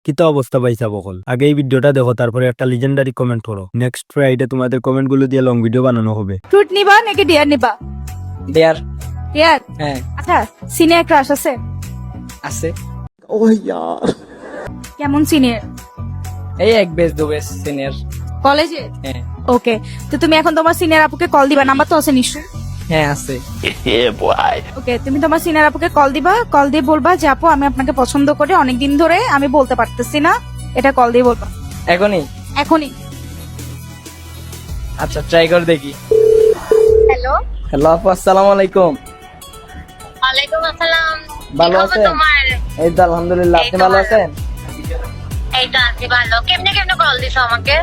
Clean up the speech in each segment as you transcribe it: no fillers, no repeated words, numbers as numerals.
কিতা অবস্থা পাইছা বকল? আগে এই ভিডিওটা দেখো, তারপরে একটা লিজেন্ডারি কমেন্ট করো। নেক্সট ফ্রাইডে তোমাদের কমেন্ট গুলো দিয়ে লং ভিডিও বানানো হবে। ফ্রুট নিবা নাকি ডিয়ার নিবা? ডিয়ার। ডিয়ার? হ্যাঁ আচ্ছা, সিনিয়র ক্রাশ আছে? আছে। কেমন সিনিয়র? এই এক বেস দু বেস সিনিয়র। কলেজে? হ্যাঁ ওকে, তো তুমি এখন তোমার সিনিয়র আপুকে কল দিবা, নাম্বার তো আছে নিশ্চয়ই? হ্যাঁ আছে। ওকে, তুমি তোমার সিনিয়র আপুকে কল দিবা, কল দিয়ে বলবা যে আপু আমি আপনাকে পছন্দ করি, অনেকদিন ধরে আমি বলতে পারতেছি না, এটা কল দিয়ে বলবা এখনই? এখনই। আচ্ছা ট্রাই করে দেখি। হ্যালো, হ্যালো আপু, আসসালামু আলাইকুম। ওয়ালাইকুম আসসালাম। ভালো কি খবর আছেন? তোমার? এই তো আলহামদুলিল্লাহ, এই আপনি তো ভালো ভালো। আছেন? এই তো আছি ভালো। কেমনে কেমনে কল দিছো আমাকে?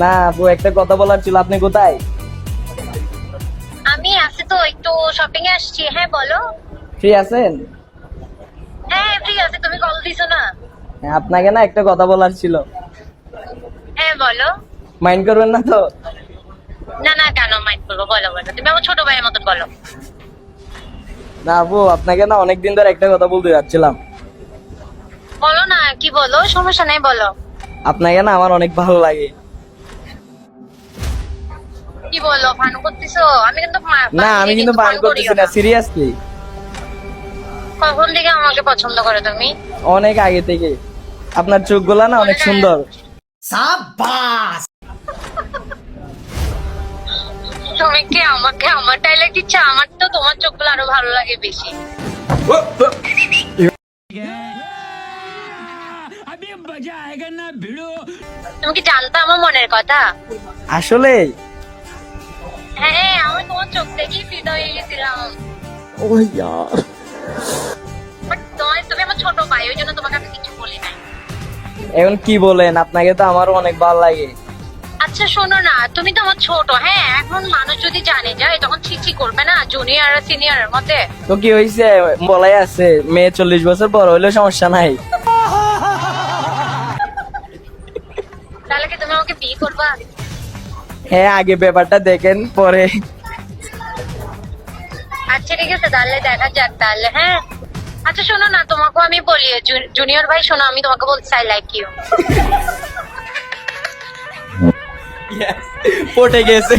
না আপু, একটা কথা বলার ছিল। আপনি কোথায়? আমি আছি তো, একটু শপিং এ আসছি। হ্যাঁ বলো। ফ্রি আছেন? হ্যাঁ ঠিক আছে, তুমি কল দিছো না? হ্যাঁ, আপনাকে না একটা কথা বলার ছিল। হ্যাঁ বলো। মাইন্ড করবেন না তো? না না, কেন মাইন্ড করবো, বলো বলো। তুমি আমার ছোট ভাইয়ের মতন বলো। না আপু, আপনাকে না অনেকদিন ধরে একটা কথা বলতে যাচ্ছিলাম। বলো না, কি বলো, সমস্যা নাই বলো। আপনাকে না আমার অনেক ভালো লাগে। কি বলো, ফান করতেছো? আমি কিন্তু না আমি কিন্তু বান করতেছি না, সিরিয়াসলি। কখন থেকে আমাকে পছন্দ করো তুমি? অনেক আগে থেকে। আপনার চোখগুলা না অনেক সুন্দর। তুমি কি আমাকে আমার ডায়লগ দিচ্ছ? আমার তো তোমার চোখগুলো আরো ভালো লাগে বেশি। তুমি কি জানতো আমার মনের কথা? আসলে হ্যাঁ, আমি তোমার চোখ দেখেই ফিদা হয়ে গেছিলাম। বাট তুমি আমার ছোট ভাই, ওই জন্য তোমাকে আমি কিছু বলি নাই। এখন কি বলেন, আপনাকে তো আমারও অনেক ভালো লাগে। আচ্ছা শোনো না, তুমি তো আমার ছোট। হ্যাঁ, এখন মানুষ যদি জানে যায় তখন ছিছি করবে না জুনিয়র আর সিনিয়রের মধ্যে? তো কি হয়েছে, বলাই আছে মেয়ে 40 বছর বড় হইলেও সমস্যা নাই। তাহলে কি তুমি আমাকে বিয়ে করবা? হ্যাঁ, আগে ব্যাপারটা দেখেন পরে। আচ্ছা ঠিক আছে, তাহলে দেখা যাক তাহলে। হ্যাঁ আচ্ছা শোনো না, তোমাকেও আমি বলি, জুনিয়র ভাই শোনো, আমি তোমাকে বলছি আই লাইক ইউ। পটে গেছে।